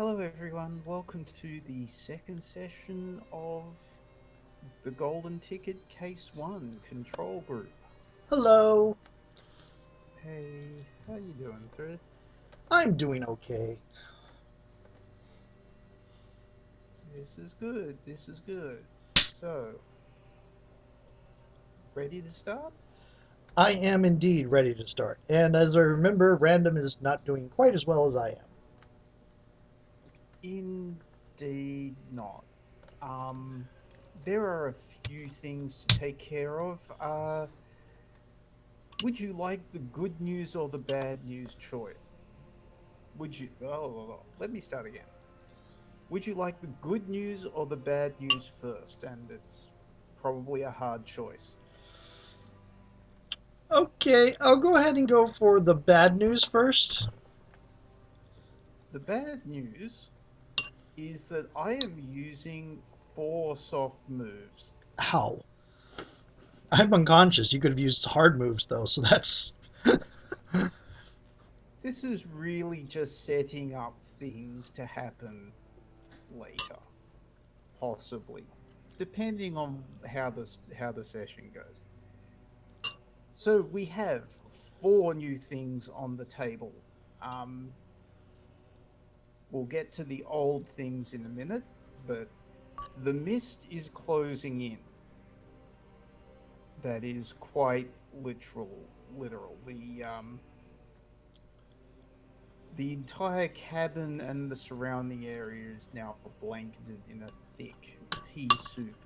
Hello, everyone. Welcome to the second session of the Golden Ticket Case 1 Control Group. Hello. Hey, how you doing, Thryth? I'm doing okay. This is good. This is good. So, ready to start? I am indeed ready to start. And as I remember, random is not doing quite as well as I am. Indeed not. Um, there are a few things to take care of. Would you like the good news or the bad news choice? Would you? Let me start again. Would you like the good news or the bad news first? And it's probably a hard choice. Okay, I'll go ahead and go for the bad news first. The bad news is that I am using four soft moves. Ow. I'm unconscious. You could have used hard moves, though, so that's. This is really just setting up things to happen later, possibly, depending on how the session goes. So we have four new things on the table. Um, we'll get to the old things in a minute, but the mist is closing in. That is quite literal. The entire cabin and the surrounding area is now blanketed in a thick pea soup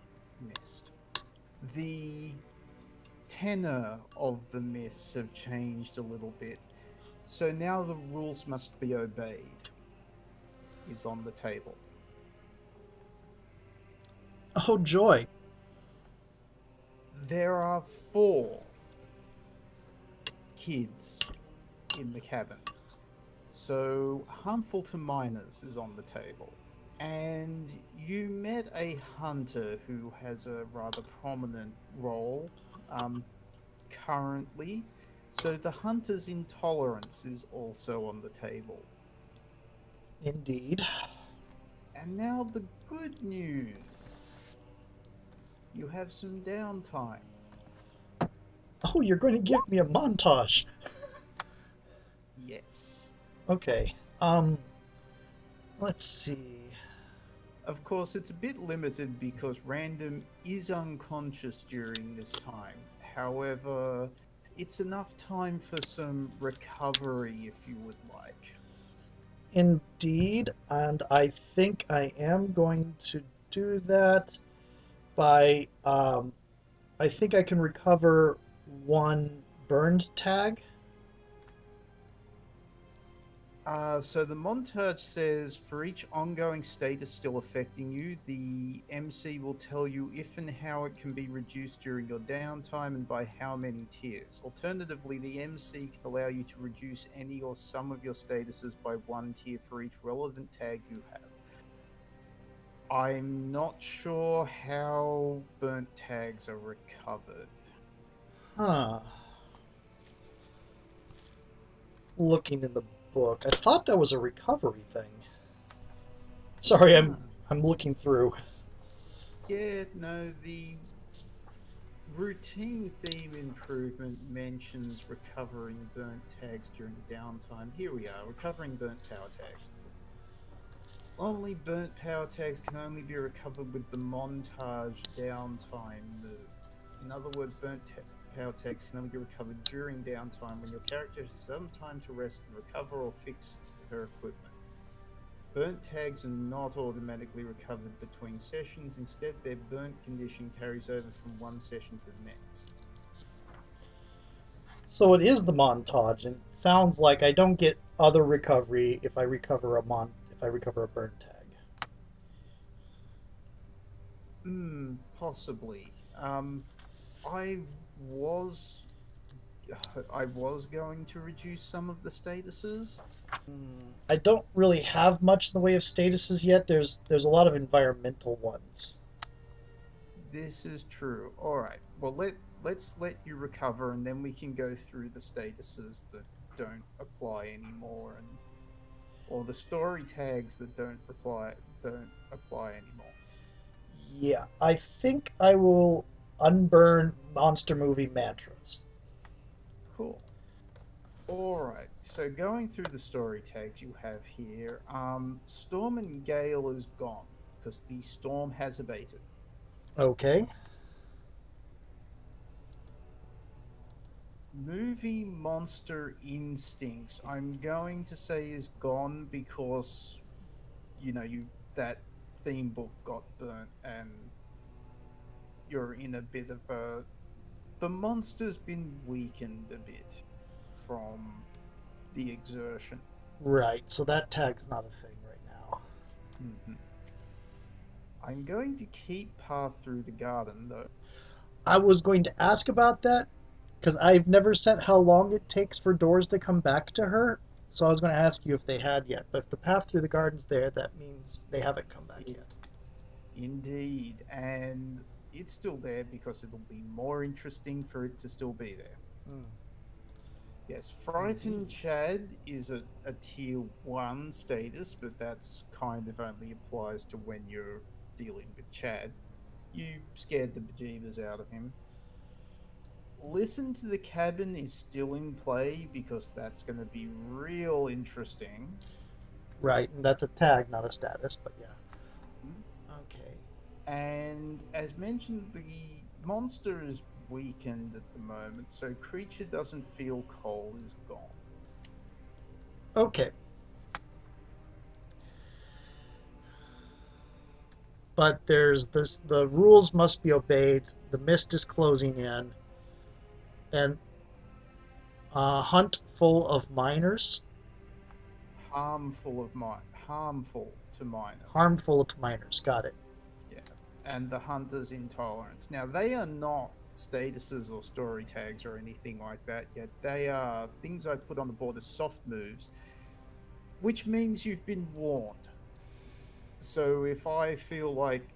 mist. The tenor of the mists have changed a little bit, so now the rules must be obeyed is on the table. Oh, joy. There are four kids in the cabin. So, harmful to minors is on the table. And you met a hunter who has a rather prominent role um, currently. So, the hunter's intolerance is also on the table. Indeed. And now, the good news, you have some downtime. Oh, you're going to give me a montage. Yes. Okay. Let's see. Of course, it's a bit limited because Random is unconscious during this time. However, it's enough time for some recovery if you would like. Indeed, and I think I am going to do that by I think I can recover one burned tag. So the montage says for each ongoing status still affecting you, the MC will tell you if and how it can be reduced during your downtime and by how many tiers. Alternatively, the MC can allow you to reduce any or some of your statuses by one tier for each relevant tag you have. I'm not sure how burnt tags are recovered. Huh. Looking in the book. I thought that was a recovery thing. Sorry, I'm Huh. I'm looking through. Yeah, no, the routine theme improvement mentions recovering burnt tags during downtime. Here we are, recovering burnt power tags. Only burnt power tags can only be recovered with the montage downtime move. In other words, power tags can only be recovered during downtime when your character has some time to rest and recover or fix her equipment. Burnt tags are not automatically recovered between sessions, instead, their burnt condition carries over from one session to the next. So it is the montage, and it sounds like I don't get other recovery if I recover a burn tag. Possibly. I was I was going to reduce some of the statuses. I don't really have much in the way of statuses yet. There's a lot of environmental ones. This is true. All right. Well, let's let you recover, and then we can go through the statuses that don't apply anymore. And or the story tags that don't apply anymore. Yeah, I think I will unburn monster movie mantras. Cool. All right. So going through the story tags you have here, Storm and Gale is gone because the storm has abated. Okay. Movie Monster Instincts, I'm going to say is gone because you that theme book got burnt and you're in a bit of a the monster's been weakened a bit from the exertion. Right, so that tag's not a thing right now. Mhm. I'm going to keep Path Through the Garden though. I was going to ask about that because I've never set how long it takes for doors to come back to her. So I was going to ask you if they had yet. But if the path through the garden's there, that means they haven't come back I- yet. Indeed, and it's still there because it'll be more interesting for it to still be there. Hmm. Yes, Frightened Indeed. Chad is a tier 1 status, but that's kind of only applies to when you're dealing with Chad. You scared the bejeebers out of him. Listen to the Cabin is still in play because that's going to be real interesting. Right, and that's a tag, not a status, but yeah. Mhm. Okay. And as mentioned, the monster is weakened at the moment, so creature doesn't feel cold is gone. Okay. But there's this the rules must be obeyed. The mist is closing in, and a hunt full of miners, Harmful to minors. harmful to miners. Got it. Yeah. And the hunter's intolerance. Now they are not statuses or story tags or anything like that yet. They are things I've put on the board as soft moves, which means you've been warned. So if I feel like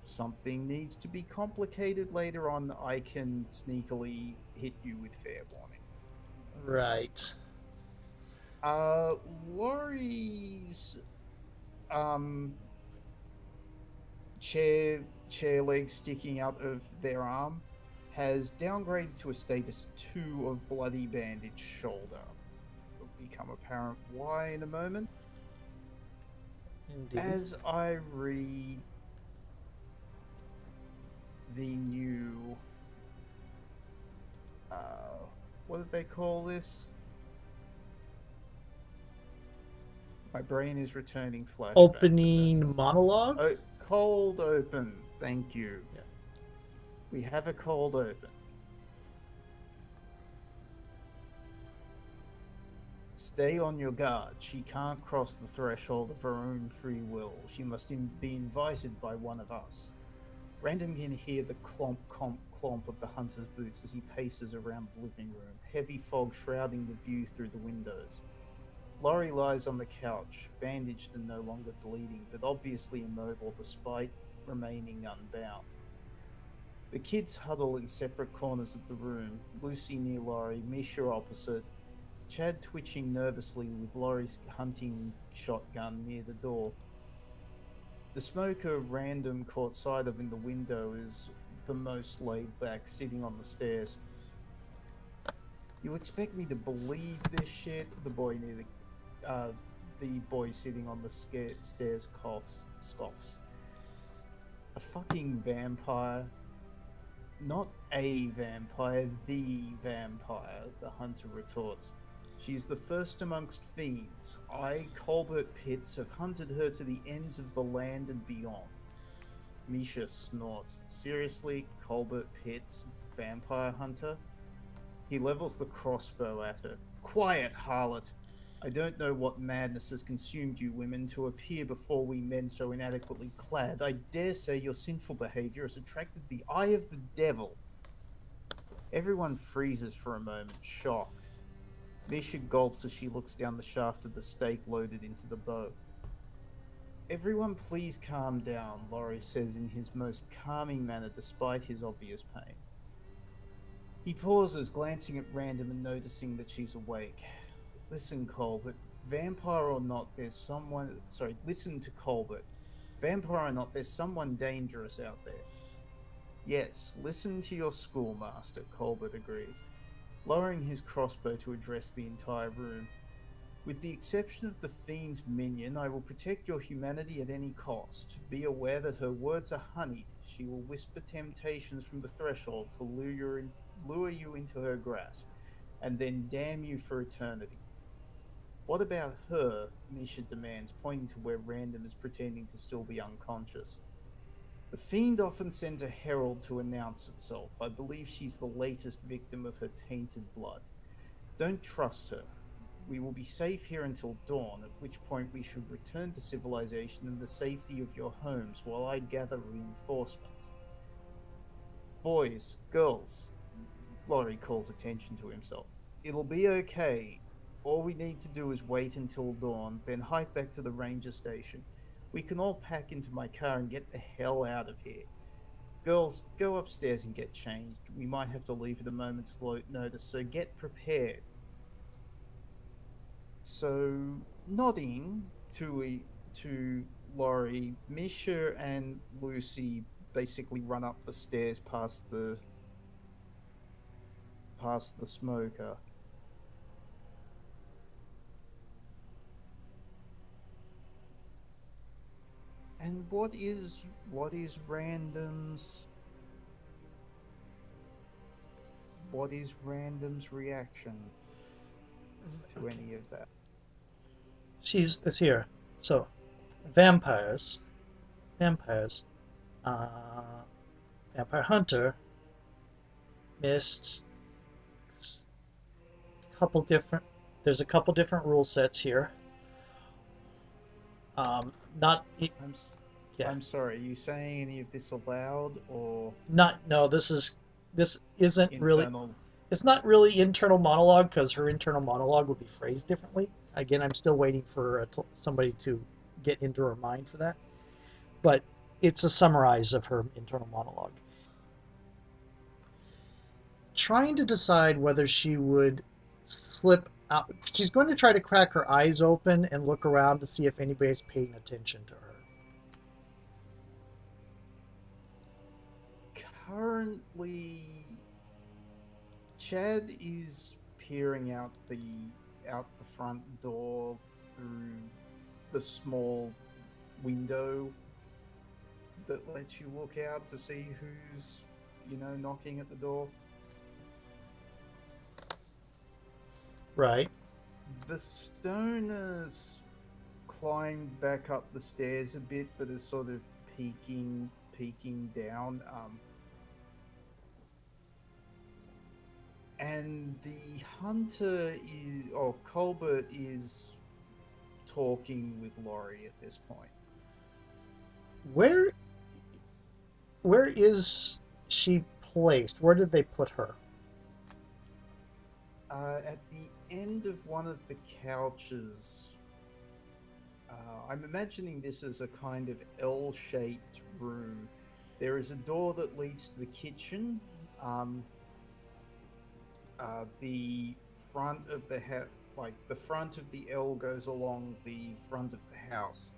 something needs to be complicated later on, I can sneakily hit you with fair warning. Right. Laurie's um chair legs sticking out of their arm has downgraded to a status 2 of bloody bandaged shoulder. It'll become apparent why in a moment. Indeed. As I read the new uh what did they call this? My brain is returning flashback, but that's Opening monologue. oh, cold open. Thank you. Yeah. We have a cold open. Stay on your guard. She can't cross the threshold of her own free will. She must be invited by one of us. Random can hear the clomp, clomp, clomp of the hunter's boots as he paces around the living room, heavy fog shrouding the view through the windows. Laurie lies on the couch, bandaged and no longer bleeding, but obviously immobile despite remaining unbound. The kids huddle in separate corners of the room, Lucy near Laurie, Misha opposite, Chad twitching nervously with Laurie's hunting shotgun near the door. The smoker Random caught sight of in the window is the most laid back, sitting on the stairs. You expect me to believe this shit? The boy sitting on the stairs scoffs. A fucking vampire. Not a vampire, the vampire, the hunter retorts. She is the first amongst fiends. I, Colbert Pitts, have hunted her to the ends of the land and beyond. Misha snorts. Seriously, Colbert Pitts, vampire hunter? He levels the crossbow at her. Quiet, harlot! I don't know what madness has consumed you women to appear before we men so inadequately clad. I dare say your sinful behavior has attracted the eye of the devil. Everyone freezes for a moment, shocked. Misha gulps as she looks down the shaft of the stake loaded into the bow. Everyone please calm down, Laurie says in his most calming manner despite his obvious pain. He pauses, glancing at Random and noticing that she's awake. Listen, Colbert, Vampire or not, there's someone. Sorry, listen to Colbert. Vampire or not, there's someone dangerous out there. Yes, listen to your schoolmaster, Colbert agrees, lowering his crossbow to address the entire room. With the exception of the fiend's minion, I will protect your humanity at any cost. Be aware that her words are honeyed. She will whisper temptations from the threshold to lure you into her grasp, and then damn you for eternity. What about her? Misha demands, pointing to where Random is pretending to still be unconscious. The fiend often sends a herald to announce itself. I believe she's the latest victim of her tainted blood. Don't trust her. We will be safe here until dawn, at which point we should return to civilization and the safety of your homes while I gather reinforcements. Boys, girls, Laurie calls attention to himself. It'll be okay. All we need to do is wait until dawn, then hike back to the ranger station. We can all pack into my car and get the hell out of here. Girls, go upstairs and get changed. We might have to leave at a moment's notice, so get prepared. So, nodding to Laurie, Misha and Lucy basically run up the stairs past the smoker. And what is Random's reaction to any of that? It's here. So, vampires, vampires, uh, vampire hunter, mist. Couple different. There's a couple different rule sets here. Not I'm yeah. I'm sorry. Are you saying any of this aloud or Not no. This isn't really. internal? It's not really internal monologue because her internal monologue would be phrased differently. Again, I'm still waiting for somebody to get into her mind for that. But it's a summarize of her internal monologue. Trying to decide whether she would slip out. She's going to try to crack her eyes open and look around to see if anybody's paying attention to her. Currently, Chad is peering out the front door through the small window that lets you look out to see who's, knocking at the door. Right. The stoners climbed back up the stairs a bit, but are sort of peeking down. And the hunter Colbert is talking with Laurie at this point. Where where is she placed? Where did they put her? At the end of one of the couches, I'm imagining this as a kind of L-shaped room. There is a door that leads to the kitchen. The front of the front of the L goes along the front of the house.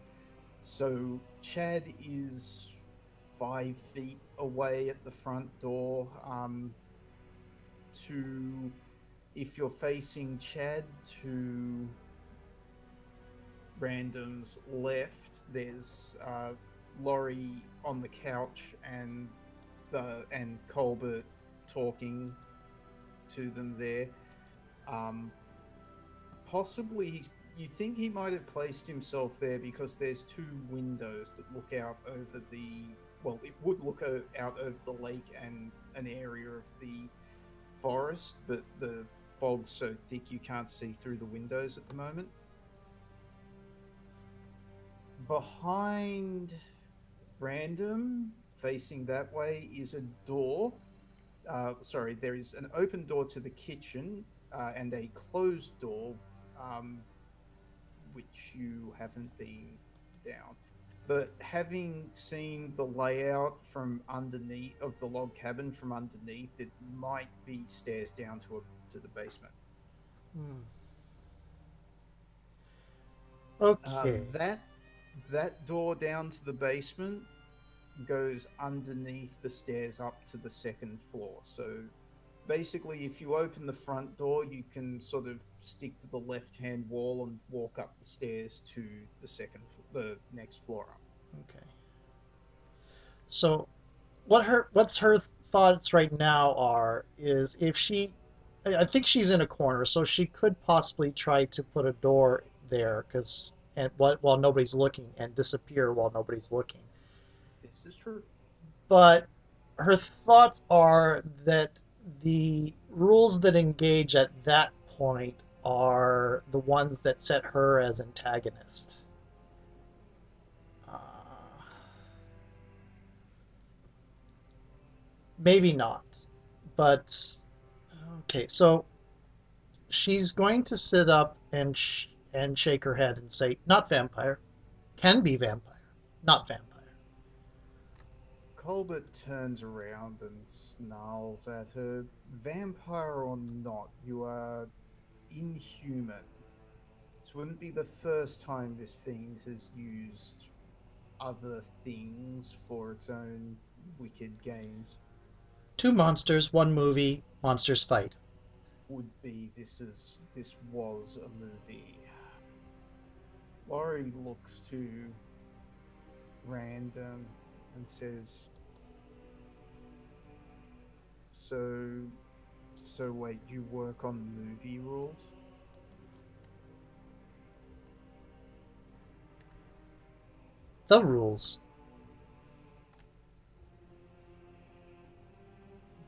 So Chad is 5 feet away at the front door. To If you're facing Chad, to Random's left, there's Laurie on the couch and Colbert talking to them there. Um, Possibly you think he might have placed himself there because there's two windows that look out over it would look out over the lake and an area of the forest, but the fog's so thick you can't see through the windows at the moment. Behind Random, facing that way, is a door. Sorry, there is an open door to the kitchen and a closed door, um, which you haven't been down. But having seen the layout from underneath of the log cabin from underneath, it might be stairs down to the basement. Hmm. Okay. That door down to the basement goes underneath the stairs up to the second floor. So basically, if you open the front door, you can sort of stick to the left-hand wall and walk up the stairs to the next floor up. Okay. So what's her thoughts right now are is if she I think she's in a corner, so she could possibly try to put a door there because and while nobody's looking and disappear while nobody's looking. This is true. But her thoughts are that the rules that engage at that point are the ones that set her as antagonist. Uh, maybe not, but okay. So she's going to sit up and shake her head and say, "Not vampire. Can be vampire. Not vampire." Colbert turns around and snarls at her. Vampire or not, you are inhuman. This wouldn't be the first time this fiend has used other things for its own wicked gains. Two monsters, one movie. Monsters fight. Would be this was a movie. Laurie looks to Random and says, "So, so wait, you work on movie rules?" The rules.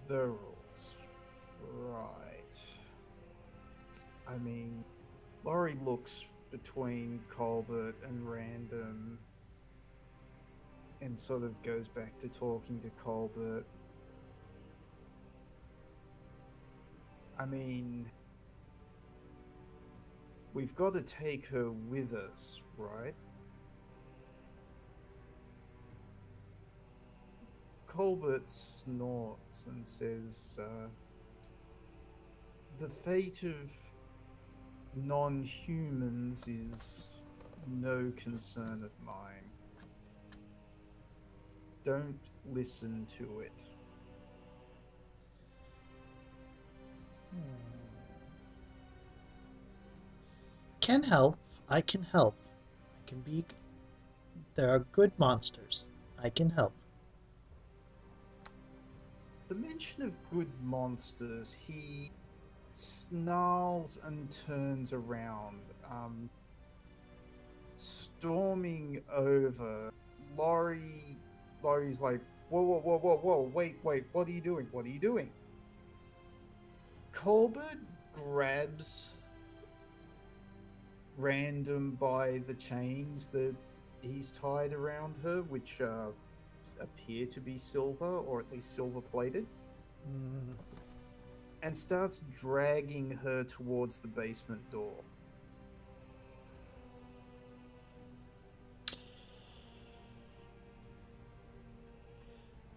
The rules, right? I mean, Laurie looks between Colbert and Random and sort of goes back to talking to Colbert. I mean, we've got to take her with us, right? Colbert snorts and says, "The fate of non humans is no concern of mine. Don't listen to it." Can help. I can help. I can be. There are good monsters. I can help. The mention of good monsters, he snarls and turns around, storming over. Laurie, Laurie's like, "Whoa, whoa, whoa, whoa, whoa! Wait! What are you doing? What are you doing?" Colbert grabs Random by the chains that he's tied around her, which appear to be silver or at least silver plated, Mm. and starts dragging her towards the basement door.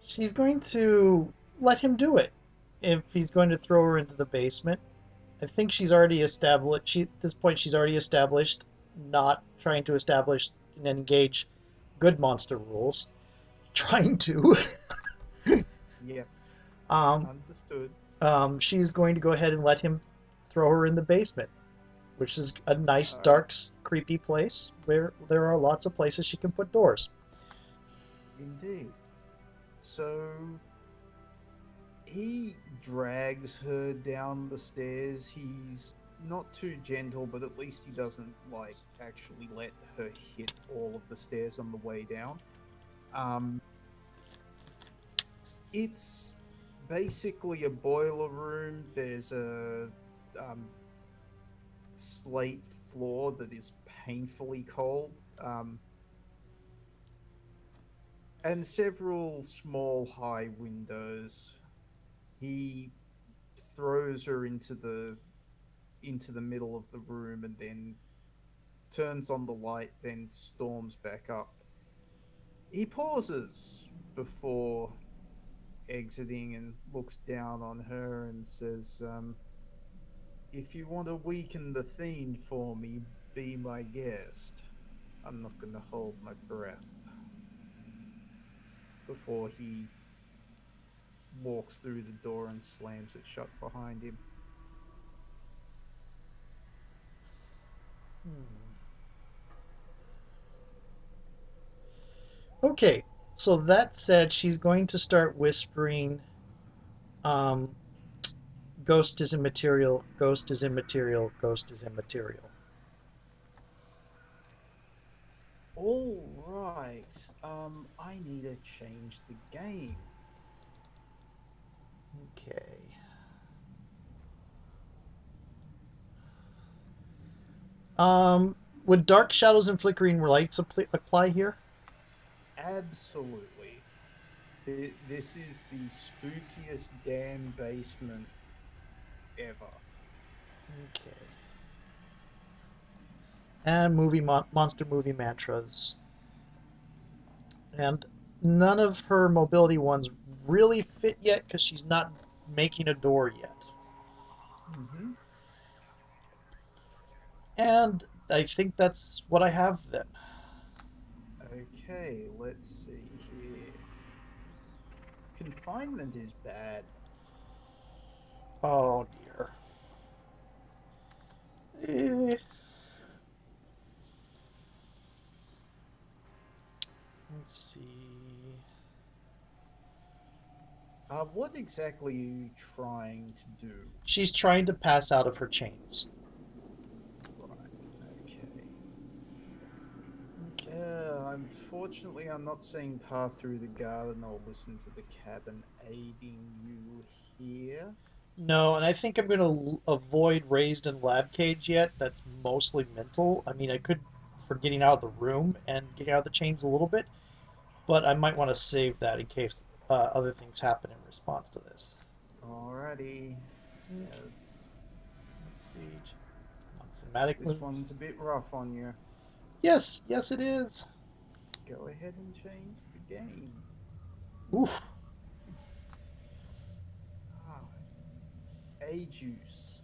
She's going to let him do it. If he's going to throw her into the basement, I think she's already established. At this point, she's already established not trying to establish and engage good monster rules. Trying to. Yep, um, understood. she's going to go ahead and let him throw her in the basement, which is a nice, All right, dark, creepy place where there are lots of places she can put doors. indeed. So he drags her down the stairs. He's not too gentle, but at least he doesn't like actually let her hit all of the stairs on the way down. Um, it's basically a boiler room. There's a um, slate floor that is painfully cold, and several small high windows. He throws her into the middle of the room and then turns on the light, then storms back up. He pauses before exiting and looks down on her and says, "If you want to weaken the fiend for me, Be my guest. I'm not going to hold my breath before he walks through the door and slams it shut behind him. Hmm. Okay, so that said, she's going to start whispering, um, ghost is immaterial, ghost is immaterial, ghost is immaterial. All right. I need to change the game. Okay. Would dark shadows and flickering lights apply here? Absolutely. This is the spookiest damn basement ever. Okay. And monster movie mantras. And none of her mobility ones really fit yet because she's not making a door yet. Mm-hmm. And I think that's what I have then. Okay, let's see here. Confinement is bad. Oh dear. Eh, let's see. What exactly are you trying to do? She's trying to pass out of her chains. Right, okay. Okay. Unfortunately, I'm not seeing path through the garden or listen to the cabin aiding you here. No, and I think I'm going to avoid raised and lab cage yet. That's mostly mental. I mean, I could for getting out of the room and getting out of the chains a little bit, but I might want to save that in case other things happen in response to this. Alrighty. Okay, Yeah, it's, let's see. Come on, cinematic this moves. one's a bit rough on you. Yes, yes, it is. Go ahead and change the game. Oof. Ah, a juice.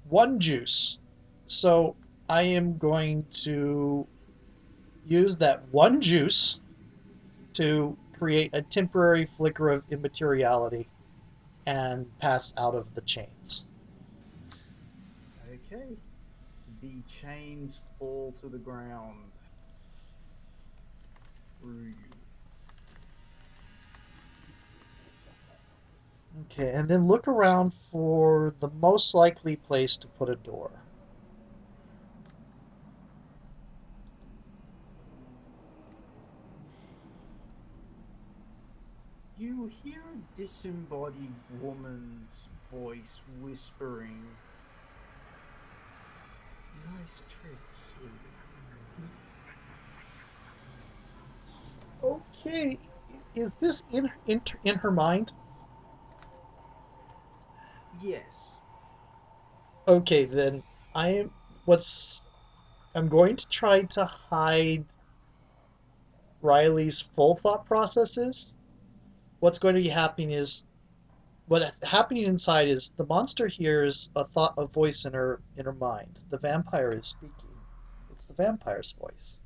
One juice. So I am going to use that one juice to create a temporary flicker of immateriality and pass out of the chains. Okay. The chains fall to the ground through you. Okay, and then look around for the most likely place to put a door. You hear a disembodied woman's voice whispering, "Nice trick, sweetie." Okay, is this in her mind? Yes. Okay, then I am what's I'm going to try to hide Riley's full thought processes. What's going to be happening is what's happening inside is the monster hears a voice in her mind. The vampire is speaking. It's the vampire's voice.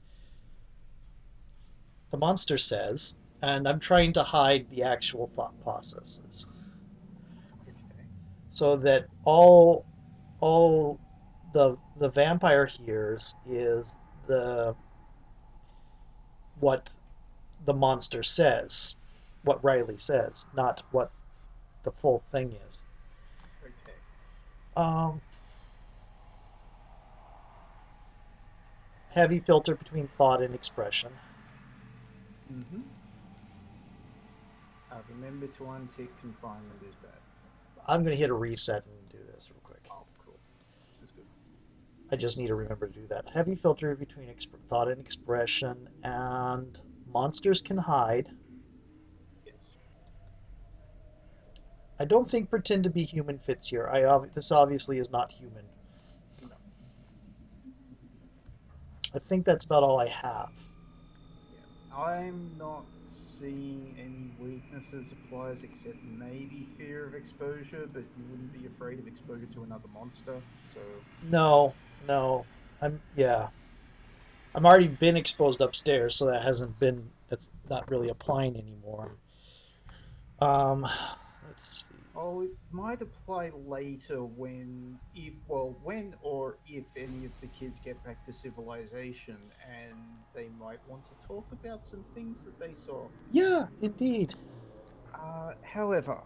The monster says, and I'm trying to hide the actual thought processes Okay. so that all the vampire hears is the what the monster says, what Riley says, not what the full thing is. Okay. Um, Heavy filter between thought and expression. Mm-hmm. Remember to untick confinement is bad. I'm going to hit a reset and do this real quick. Oh, cool. This is good. I just need to remember to do that. Heavy filter between thought and expression, and monsters can hide. Yes. I don't think pretend to be human fits here. This obviously is not human. No. I think that's about all I have. Yeah. I'm not seeing any weaknesses applies except maybe fear of exposure, but you wouldn't be afraid of exposure to another monster. So, No, no. Yeah. I'm already been exposed upstairs, so that hasn't been that's not really applying anymore. Let's see. Oh, it might apply later when, if, well, when or if any of the kids get back to civilization and they might want to talk about some things that they saw. Yeah, indeed. However,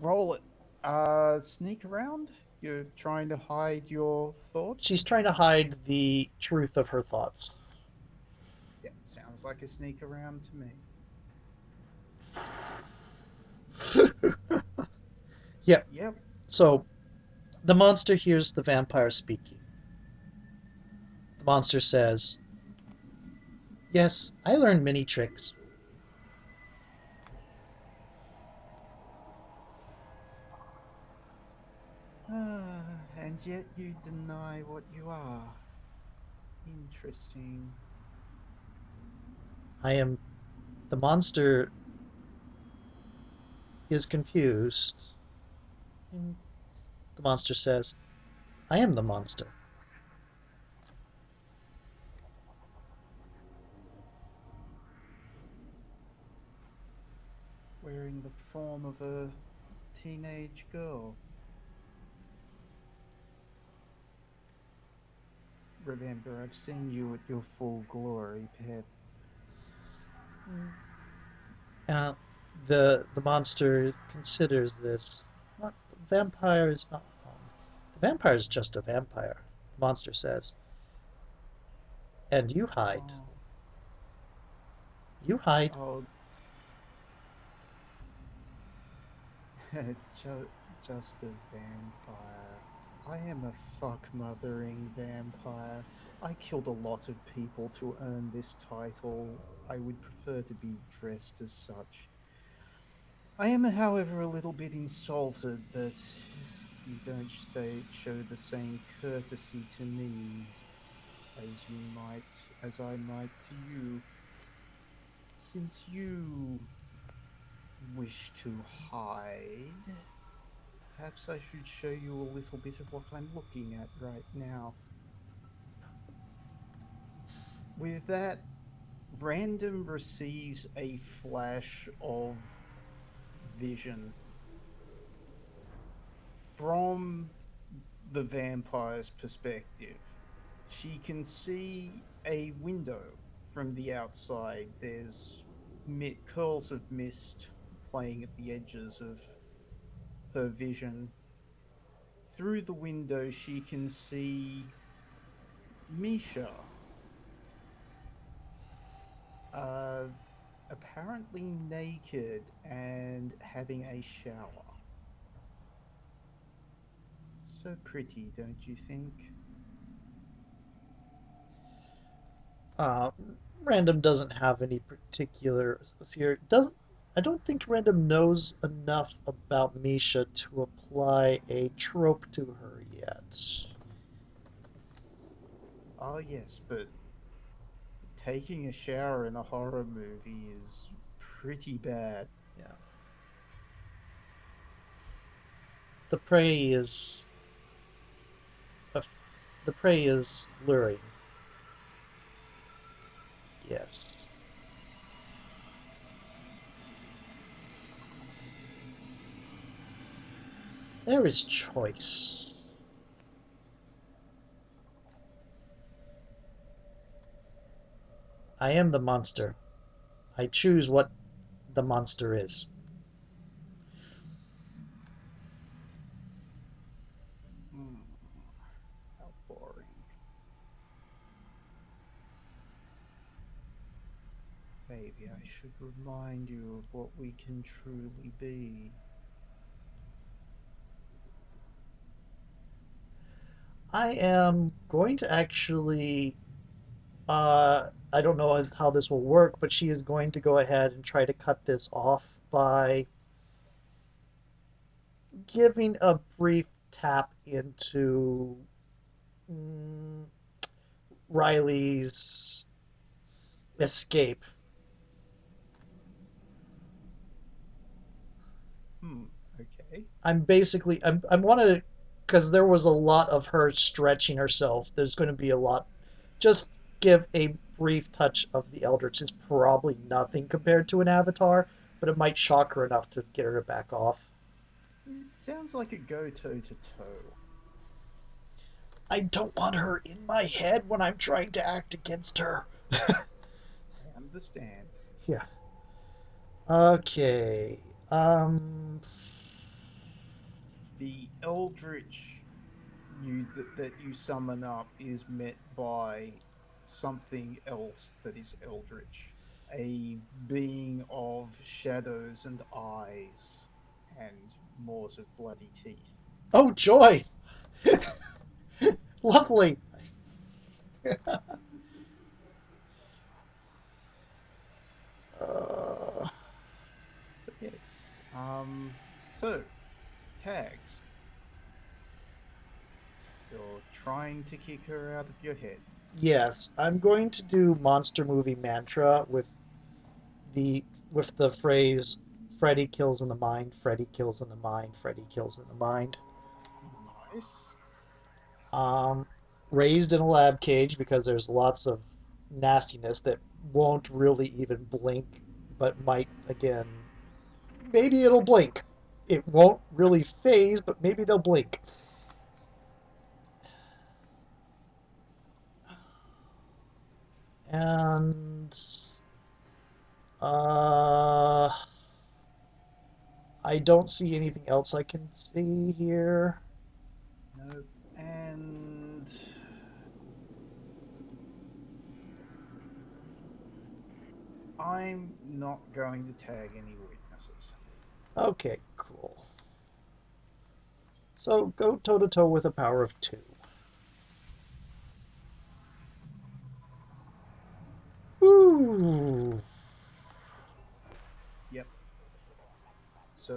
roll it. Sneak around? You're trying to hide your thoughts? She's trying to hide the truth of her thoughts. Yeah, sounds like a sneak around to me. Yeah. Yep. So the monster hears the vampire speaking. The monster says, "Yes, I learned many tricks." And yet you deny what you are. Interesting. I am. The monster is confused. And the monster says, "I am the monster." Wearing the form of a teenage girl. Remember, I've seen you at your full glory, pet. Uh, the monster considers this. Not the vampire is not wrong. The vampire is just a vampire. The monster says, "And you hide. Oh, You hide." oh, ju- just a vampire. I am a fuck mothering vampire. I killed a lot of people to earn this title. I would prefer to be dressed as such. I am, however, a little bit insulted that you don't show the same courtesy to me as I might to you, since you wish to hide. Perhaps I should show you a little bit of what I'm looking at right now. With that, Random receives a flash of vision from the vampire's perspective. She can see a window from the outside. There's curls of mist playing at the edges of her vision. Through the window, she can see Misha, uh, apparently naked and having a shower. So pretty, don't you think? Uh, Random doesn't have any particular here. Doesn't I don't think Random knows enough about Misha to apply a trope to her yet. Oh, yes, but taking a shower in a horror movie is pretty bad. Yeah. The prey is a, the prey is luring. Yes. There is choice. I am the monster. I choose what the monster is. Hmm, how boring. Maybe I should remind you of what we can truly be. I am going to actually I don't know how this will work, but she is going to go ahead and try to cut this off by giving a brief tap into mm, Riley's escape. Hmm, okay. I'm basically I'm want to. because there was a lot of her stretching herself. There's going to be a lot. Just give a brief touch of the Eldritch is probably nothing compared to an avatar, but it might shock her enough to get her to back off. It sounds like it go toe to toe. I don't want her in my head when I'm trying to act against her. I understand. Yeah. Okay. Um. The eldritch that you summon up is met by something else that is eldritch, a being of shadows and eyes and maws of bloody teeth. Oh joy! Lovely. uh, So yes, so tags. You're trying to kick her out of your head. yes, I'm going to do monster movie mantra the with the phrase Freddy kills in the mind, Freddy kills in the mind, Freddy kills in the mind. Nice. Um, raised in a lab cage because there's lots of nastiness that won't really even blink, but might again. Maybe it'll blink. It won't really phase, but maybe they'll blink. And uh, I don't see anything else I can see here. No. And I'm not going to tag any weaknesses. Okay, cool. So go toe to toe with a power of 2. Ooh. Yep. So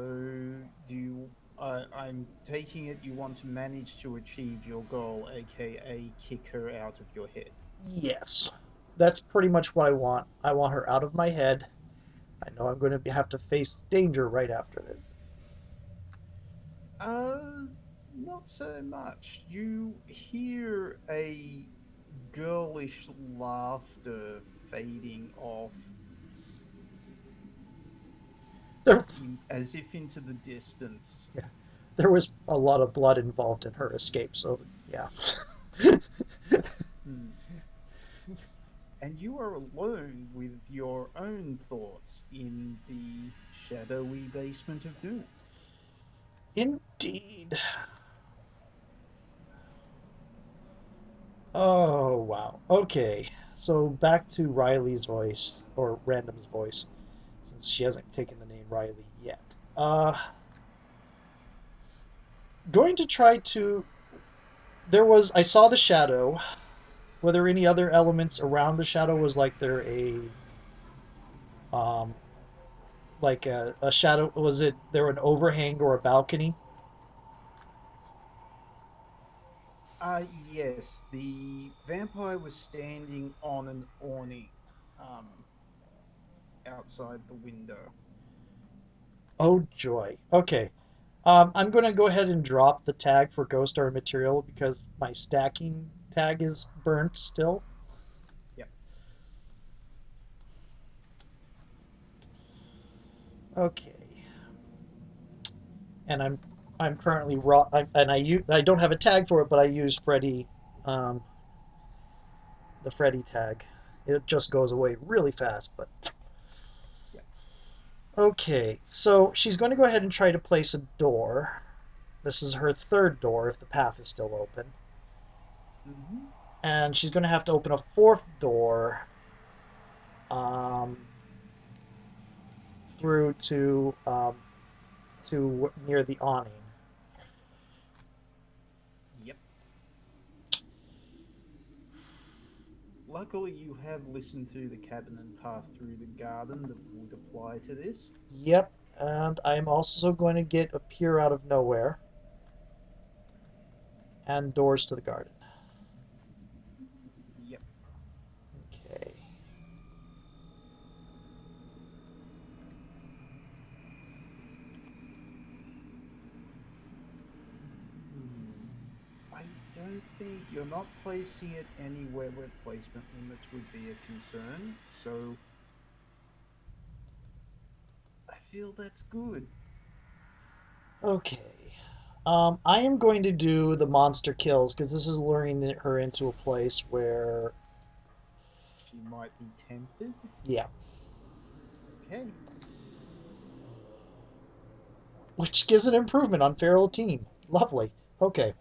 do you? I'm taking it you want to manage to achieve your goal, aka kick her out of your head. Yes. That's pretty much what I want. I want her out of my head. I know I'm going to have to face danger right after this. Uh, Not so much. You hear a girlish laughter fading off, There, as if into the distance. yeah, there was a lot of blood involved in her escape, so yeah. Hmm. And you are alone with your own thoughts in the shadowy basement of doom. Indeed. Oh, wow. Okay, so back to Riley's voice, or Random's voice, since she hasn't taken the name Riley yet. Going to try to. I saw the shadow. Were there any other elements around the shadow? Was like there um, a shadow? Was it there an overhang or a balcony? Yes, the vampire was standing on an awning um, outside the window. Oh joy. Okay. I'm going to go ahead and drop the tag for Ghost Star material because my stacking tag is burnt still. Yep. Okay. And I'm currently raw, and I don't have a tag for it, but I use Freddy, um, the Freddy tag. It just goes away really fast, but Yep. okay. So she's going to go ahead and try to place a door. This is her third door if the path is still open. Mm-hmm. And she's going to have to open a fourth door um, through to near the awning. Yep. Luckily, you have listened to the cabin and path through the garden that would apply to this. Yep, and I'm also going to get appear out of nowhere and doors to the garden. Yep. Okay. Hmm. don't think you're not placing it anywhere where placement limits would be a concern, so I feel that's good. Okay. I am going to do the monster kills because this is luring her into a place where, She might be tempted. yeah, Okay, which gives an improvement on feral team. Lovely. Okay.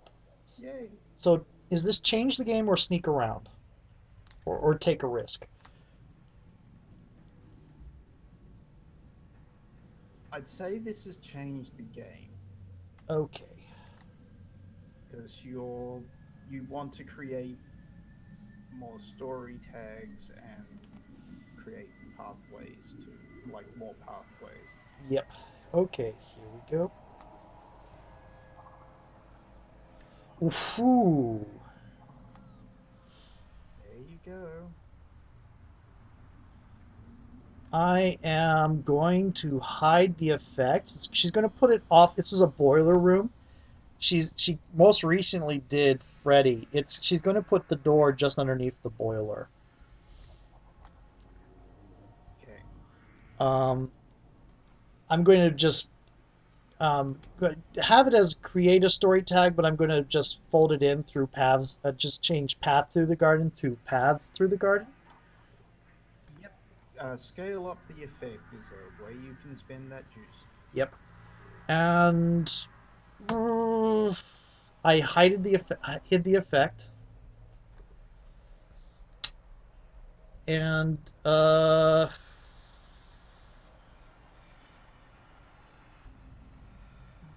yay. So is this change the game or sneak around? Or take a risk? I'd say this has changed the game Okay. because you want to create more story tags and create pathways to like more pathways. Yep. Okay, here we go. Ooh. There you go. I am going to hide the effect. She's going to put it off. This is a boiler room. She most recently did Freddy. She's going to put the door just underneath the boiler. Okay. Um, I'm going to just have it as create a story tag, but I'm going to just fold it in through paths. Just change path through the garden to paths through the garden. Yep. Scale up the effect is a way you can spend that juice. Yep. And I hid the effect, and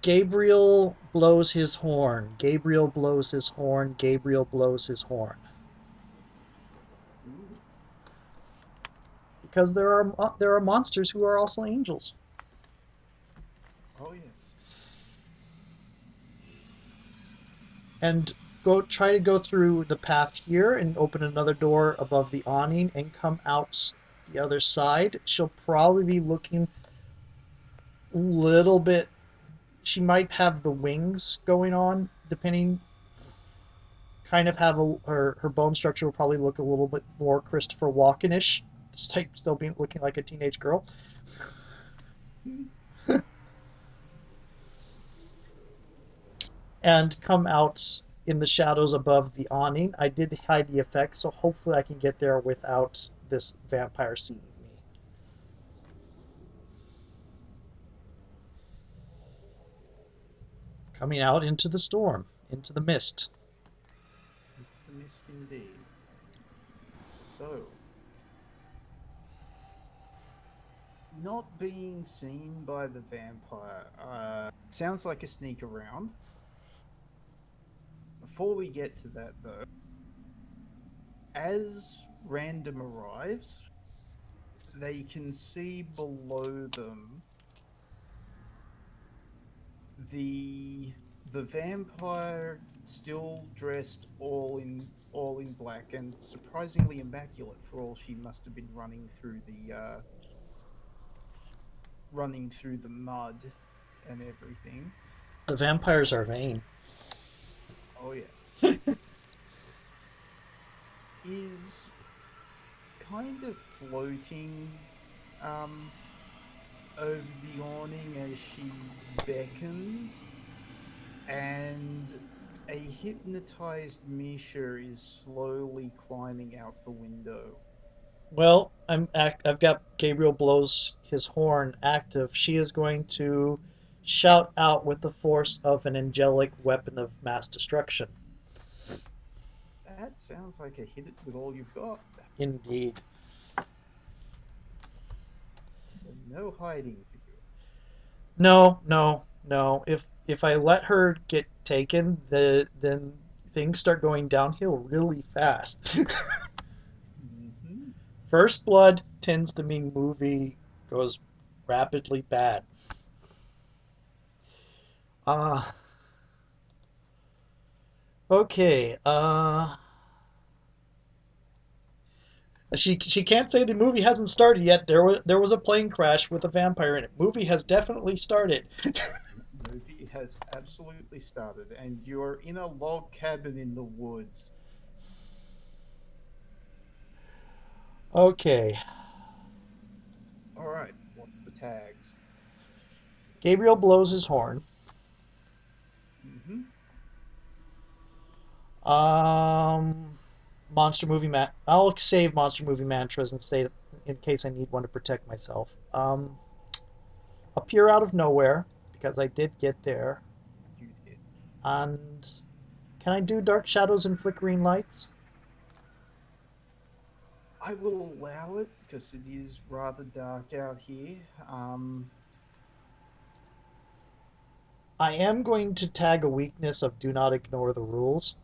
Gabriel blows his horn. Gabriel blows his horn. Gabriel blows his horn. Ooh. Because there are monsters who are also angels. Oh yes. And try to go through the path here and open another door above the awning and come out the other side. She'll probably be looking a little bit. She might have the wings going on, depending. Kind of have her bone structure will probably look a little bit more Christopher Walken-ish, despite still being looking like a teenage girl. And come out in the shadows above the awning. I did hide the effect, so hopefully I can get there without this vampire seeing me. Coming out into the storm, into the mist. Into the mist indeed. So, not being seen by the vampire. Sounds like a sneak around. Before we get to that, though, as random arrives, they can see below them the the vampire still dressed all in black and surprisingly immaculate for all she must have been running through the mud and everything. The vampires are vain. Oh yes. Is kind of floating um over the awning as she beckons, and a hypnotized Misha is slowly climbing out the window. Well, I've got Gabriel blows his horn active. She is going to shout out with the force of an angelic weapon of mass destruction. That sounds like a hit it with all you've got. Indeed. So no hiding for you. No, no, no. If I let her get taken, then things start going downhill really fast. Mm-hmm. First blood tends to mean movie goes rapidly bad. Uh okay. She can't say the movie hasn't started yet. There was a plane crash with a vampire in it. Movie has definitely started. Movie has absolutely started, and you're in a log cabin in the woods. Okay. All right, what's the tags? Gabriel blows his horn. Mm-hmm. Um, monster movie I'll save monster movie mantras and say in case I need one to protect myself. Appear out of nowhere because I did get there. You did. And can I do dark shadows and flickering lights? I will allow it because it is rather dark out here. I am going to tag a weakness of do not ignore the rules.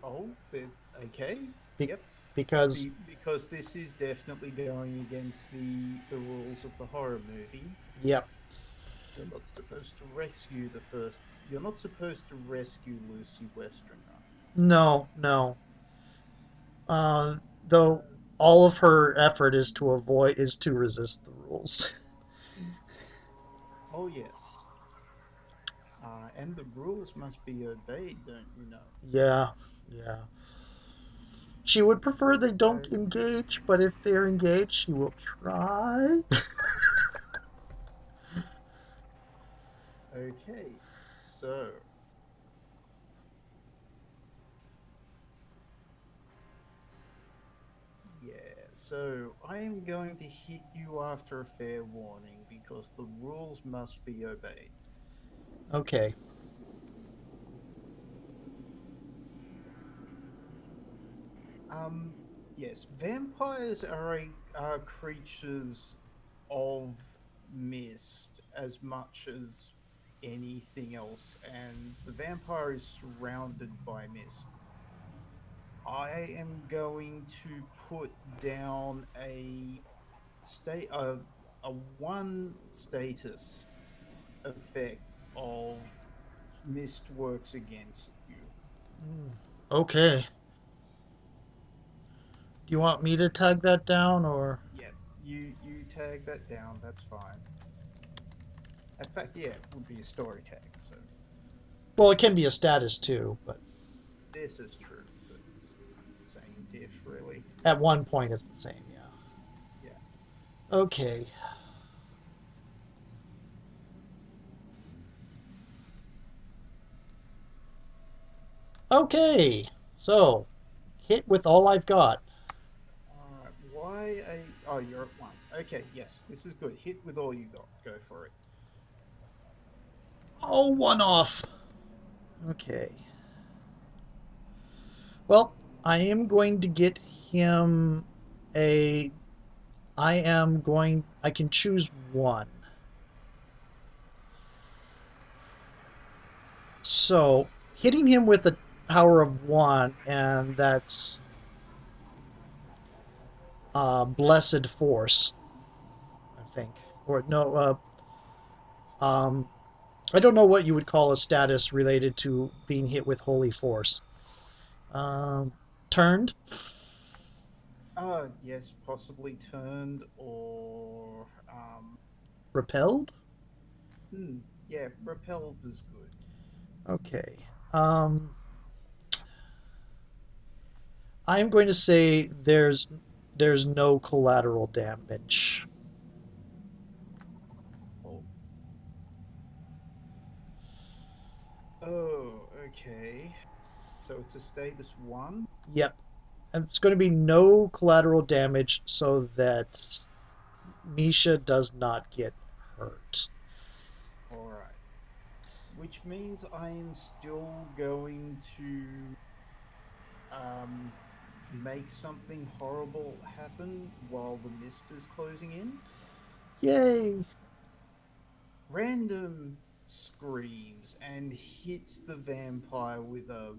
Oh, but okay. Be- Yep. because Because this is definitely going against the rules of the horror movie. yep. You're not supposed to rescue the first. You're not supposed to rescue Lucy Westringer. No, no. Though all of her effort is to resist the rules. Oh yes. And the rules must be obeyed, don't you know? Yeah, yeah. She would prefer they don't Oh, engage, but if they're engaged, she will try. okay. So, yeah. So I am going to hit you after a fair warning because the rules must be obeyed. Okay. Um, yes, vampires are creatures of mist as much as anything else, and the vampire is surrounded by mist. I am going to put down a one status effect of mist works against you. Mm, okay. Do you want me to tag that down or? Yeah, you tag that down. That's fine. In fact, yeah, it would be a story tag. So Well, it can be a status too, but this is true, but it's same diff, really. at one point it's the same, yeah. Yeah. Okay. Okay. So, hit with all I've got. All right. Why a? Oh, you're at one. Okay. Yes, this is good. Hit with all you got. Go for it. Oh, one off. Okay. Well, I am going to get him a. I can choose one. So, hitting him with a power of one, and that's Blessed Force, I think. Or, no, I don't know what you would call a status related to being hit with Holy Force. Um, Turned, Yes, possibly turned or repelled. hmm, yeah, repelled is good. Okay. Um, I'm going to say there's no collateral damage. Oh, oh, okay. So it's a status one. Yep. And it's going to be no collateral damage so that Misha does not get hurt. All right. Which means I am still going to um make something horrible happen while the mist is closing in. Yay! Random screams and hits the vampire with a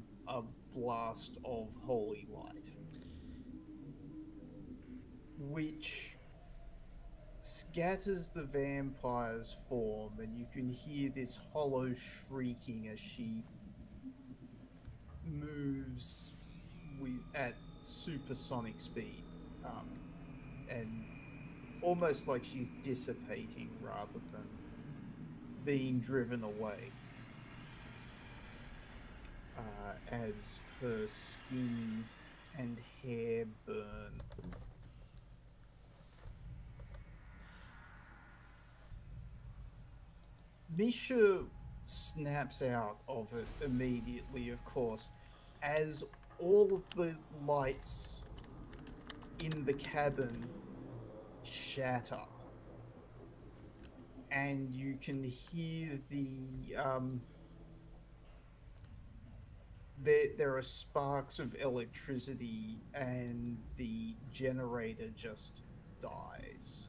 blast of holy light, which scatters the vampire's form, and you can hear this hollow shrieking as she moves with at supersonic speed. And almost like she's dissipating rather than being driven away, as her skin and hair burn. Misha snaps out of it immediately, of course, as all of the lights in the cabin shatter, and you can hear there are sparks of electricity, and the generator just dies.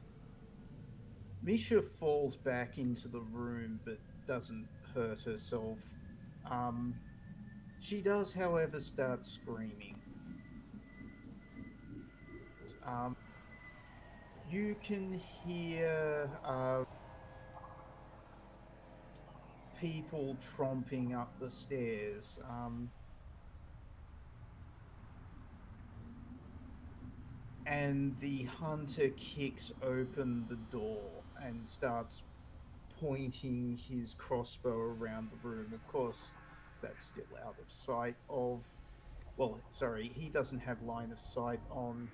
Misha falls back into the room but doesn't hurt herself. Um, she does, however, start screaming. Um, you can hear people tromping up the stairs. And the hunter kicks open the door and starts pointing his crossbow around the room. Of course, that's still out of sight of. Well, sorry, he doesn't have line of sight on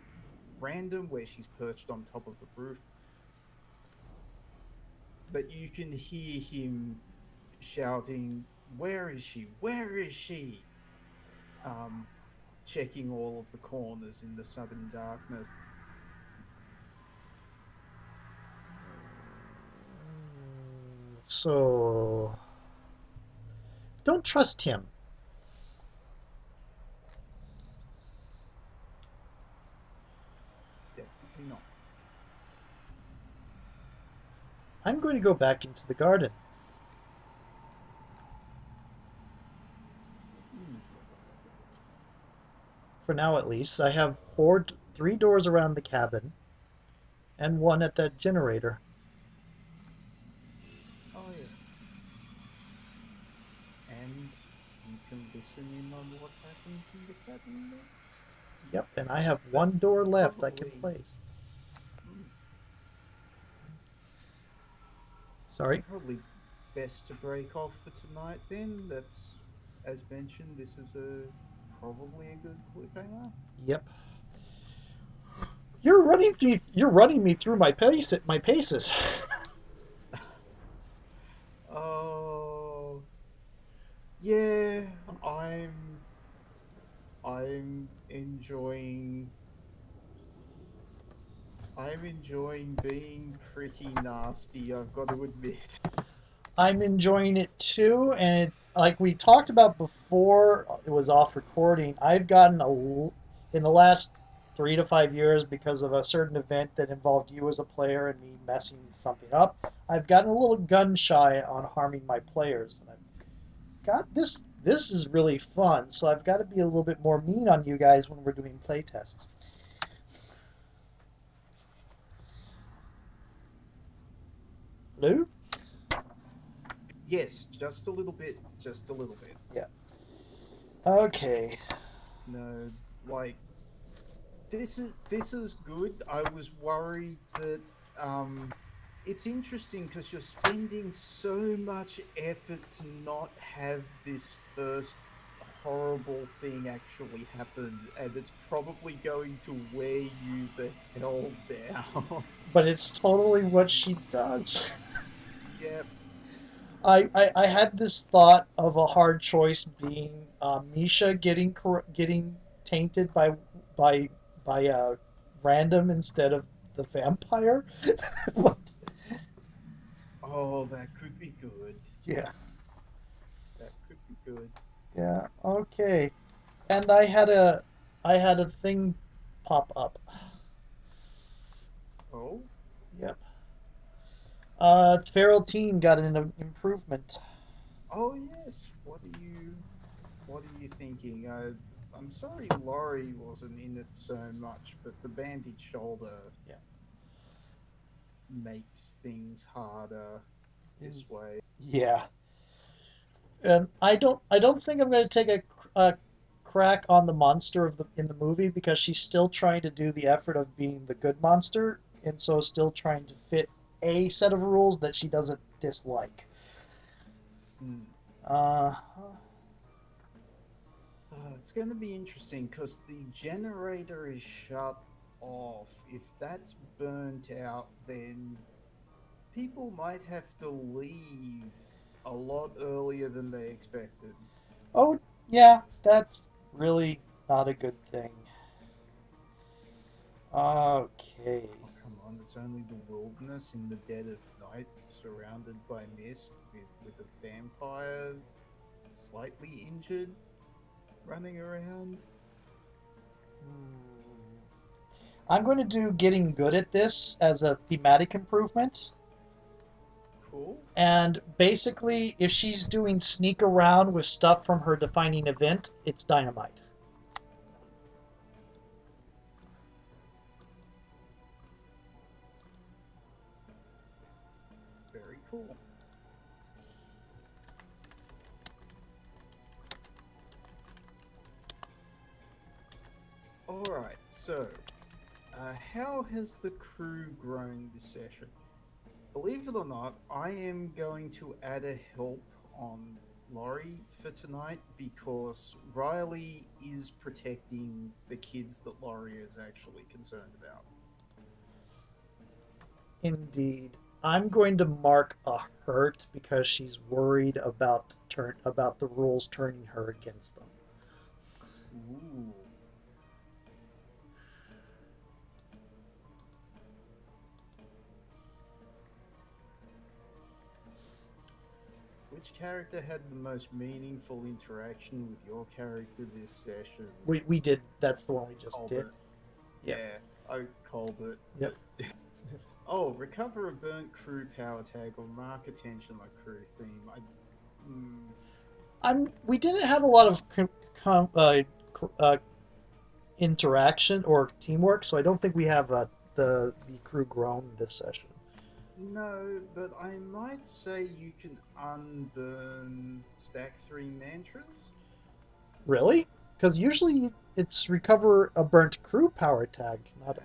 Random, where she's perched on top of the roof, but you can hear him shouting, "Where is she? Where is she?" Um, checking all of the corners in the sudden darkness. So, don't trust him. Definitely not. I'm going to go back into the garden. Hmm. For now, at least. I have three doors around the cabin and one at that generator. Oh, yeah. And you can listen in on what happens in the cabin next. Yep, and I have But one door left I can probably, place. hmm, Sorry. probably best to break off for tonight then. That's, as mentioned, this is a probably a good cliffhanger. Yep. You're running me through my paces. Oh, yeah, I'm I'm enjoying I'm enjoying being pretty nasty, I've got to admit. I'm enjoying it too, and it's like we talked about before it was off recording. I've gotten in the last 3 to 5 years because of a certain event that involved you as a player and me messing something up. I've gotten a little gun shy on harming my players, and I've got this. This is really fun, so I've got to be a little bit more mean on you guys when we're doing playtests. Lou? Yes, just a little bit, just a little bit. Yeah. Okay. No, like this is good. I was worried that um it's interesting because you're spending so much effort to not have this first horrible thing actually happen, and it's probably going to wear you the hell down. But it's totally what she does. Yep. I had this thought of a hard choice being Misha getting tainted by random instead of the vampire. But, Oh, that could be good. yeah, That could be good. yeah, okay. And I had a thing pop up. Oh, Yep. Feral Teen got an improvement. oh yes. What are you thinking? I'm sorry Laurie wasn't in it so much, but the bandaged shoulder Yeah. makes things harder Mm, this way. yeah. And I don't think I'm going to take a crack on the monster in the movie because she's still trying to do the effort of being the good monster and so still trying to fit a set of rules that she doesn't dislike. Hmm. Uh, It's going to be interesting because the generator is shut off. If that's burnt out, then people might have to leave a lot earlier than they expected. oh, yeah, that's really not a good thing. Okay. Oh, come on, it's only the wilderness in the dead of night, surrounded by mist, with a vampire slightly injured running around. Hmm. I'm going to do getting good at this as a thematic improvement. Cool. And basically, if she's doing sneak around with stuff from her defining event, it's dynamite. Very cool. Alright, so how has the crew grown this session? Believe it or not, I am going to add a help on Laurie for tonight because Riley is protecting the kids that Laurie is actually concerned about. Indeed. I'm going to mark a hurt because she's worried about the rules turning her against them. Ooh. Which character had the most meaningful interaction with your character this session? We did. That's the one we just did. Colbert. Yep. Yeah, I Colbert. Yep. Oh, recover a burnt crew power tag or mark attention like crew theme. We didn't have a lot of interaction or teamwork, so I don't think we have the crew grown this session. No, but I might say you can unburn stack 3 mantras. Really? Because usually it's recover a burnt crew power tag, not.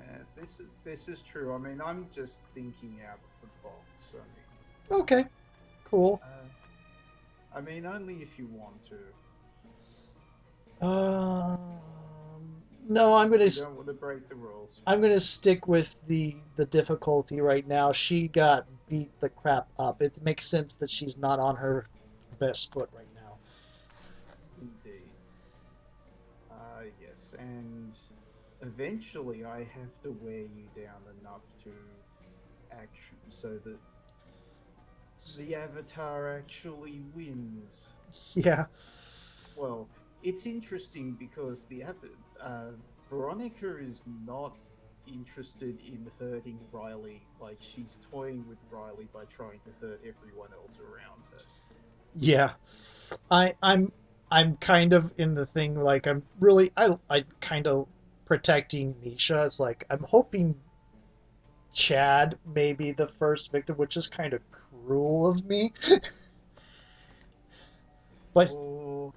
This is true. I mean, I'm just thinking out of the box. I mean, Okay, cool. only if you want to. Um, no, I'm gonna You don't want to break the rules. I'm gonna stick with the difficulty right now. She got beat the crap up. It makes sense that she's not on her best foot right now. Indeed. Yes, and eventually I have to wear you down enough to action so that the avatar actually wins. Yeah, Well, it's interesting because Veronica is not interested in hurting Riley. Like she's toying with Riley by trying to hurt everyone else around her. yeah. I'm kind of in the thing like I kind of protecting Misha. It's like I'm hoping Chad may be the first victim, which is kind of cruel of me. But Oh,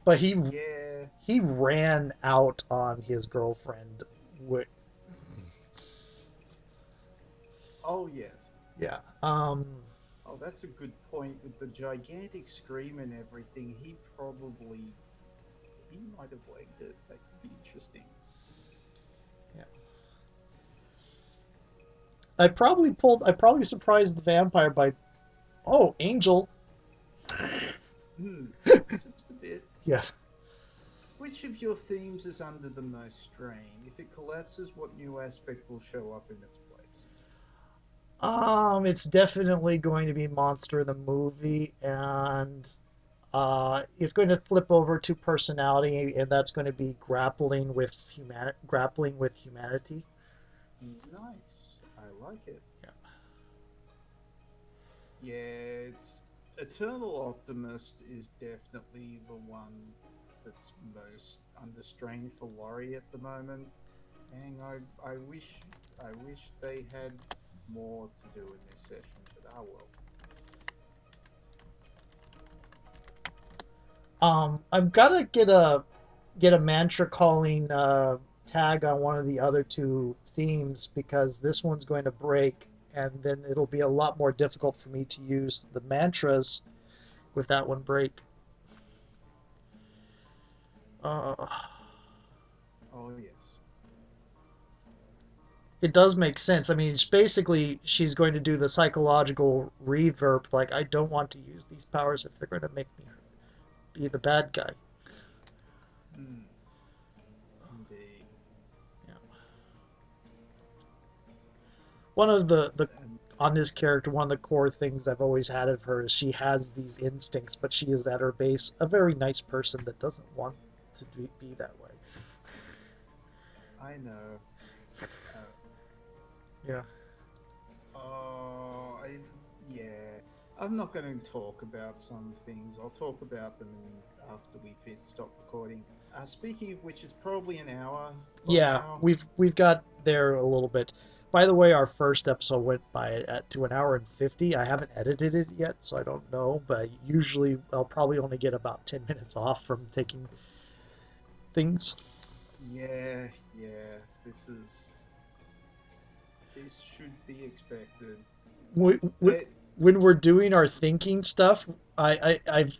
but yeah. he ran out on his girlfriend. Oh, yes. Yeah. Oh, that's a good point. With the gigantic scream and everything, he might have legged it. That could be interesting. Yeah. I probably surprised the vampire by, oh, Angel. Just a bit. Yeah. Which of your themes is under the most strain? If it collapses, what new aspect will show up in its place? It's definitely going to be Monster the movie, and it's going to flip over to personality, and that's going to be grappling with humanity. Nice. I like it. Yeah. Yeah, it's Eternal Optimist is definitely the one that's most under strain for Laurie at the moment. And I wish they had more to do in this session, but ah well. I've got to get a mantra calling tag on one of the other two themes because this one's going to break, and then it'll be a lot more difficult for me to use the mantras with that one break. Uh, Oh yes. it does make sense. I mean, basically, she's going to do the psychological reverb. Like, I don't want to use these powers if they're going to make me be the bad guy. Hmm. Indeed. Yeah. One of the And on this character, one of the core things I've always had of her is she has these instincts, but she is at her base a very nice person that doesn't want to be that way. I know. Uh, Yeah. oh, yeah. I'm not going to talk about some things. I'll talk about them after we stop recording. Speaking of which, it's probably an hour by Yeah, now. we've got there a little bit. By the way, our first episode went to an hour and 50. I haven't edited it yet, so I don't know, but usually I'll probably only get about 10 minutes off from taking things. Yeah, yeah. This should be expected. We, we, But when we're doing our thinking stuff, I've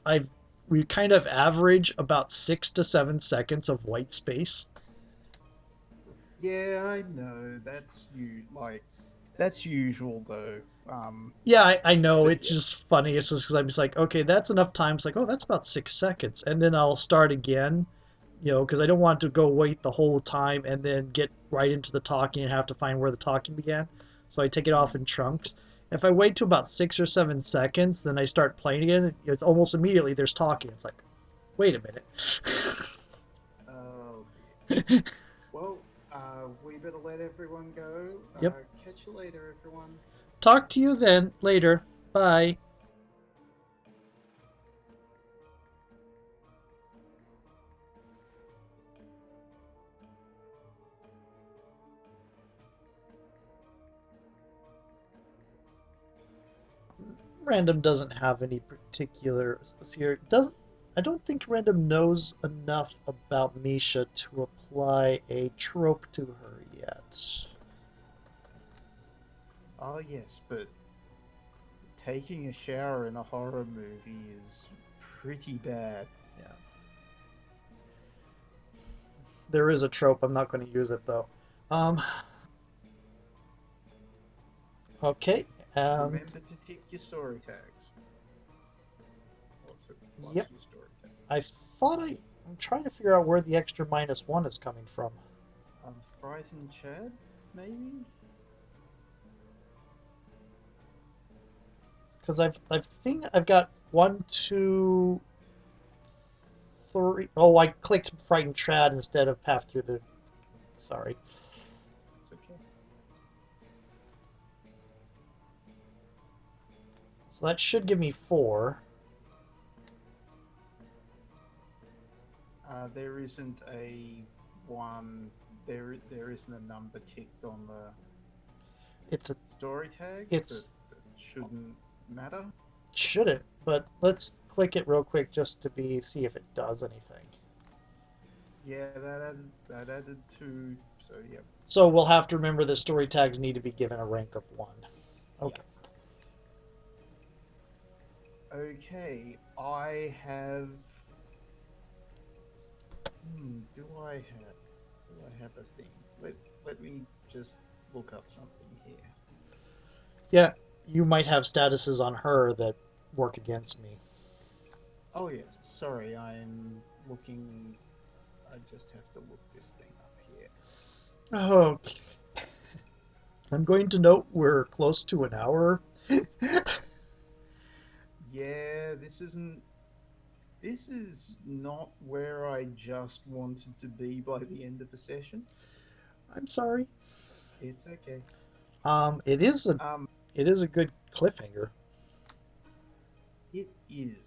we kind of average about 6 to 7 seconds of white space. yeah, I know that's usual though. Yeah, I know. But It's just funny. It's just because I'm just like, okay, that's enough time. It's like, oh, that's about 6 seconds. And then I'll start again, because I don't want to go wait the whole time and then get right into the talking and have to find where the talking began. So I take it off in chunks. If I wait to about 6 or 7 seconds, then I start playing again. It's almost immediately there's talking. It's like, wait a minute. oh dear. Well, we better let everyone go. Yep. Catch you later, everyone. Talk to you then later. Bye. Random doesn't have any particular here. Doesn't I don't think Random knows enough about Misha to apply a trope to her yet. Oh yes, but taking a shower in a horror movie is pretty bad. Yeah. There is a trope. I'm not going to use it though. Um. Okay. Remember to tick your story tags. Also, plus Yep. your story tag. I thought I'm trying to figure out where the extra -1 is coming from. Frightened Chad, maybe? Because I've got 1, 2, 3. Oh, I clicked Frightened Trad instead of Path Through the. Sorry. It's okay. So that should give me 4. There isn't a one. There isn't a number ticked on the It's a story tag. It's- that shouldn't matter. shouldn't, but let's click it real quick just to see if it does anything. Yeah, that added 2. So yeah. So we'll have to remember that story tags need to be given a rank of 1. Okay. Okay, I have. Do I have a thing? Let me just look up something here. Yeah, you might have statuses on her that work against me. Oh yes, sorry, I'm looking. I just have to look this thing up here. Okay. I'm going to note we're close to an hour. Yeah, this isn't. This is not where I just wanted to be by the end of the session. I'm sorry. It's okay. It is a good cliffhanger. It is.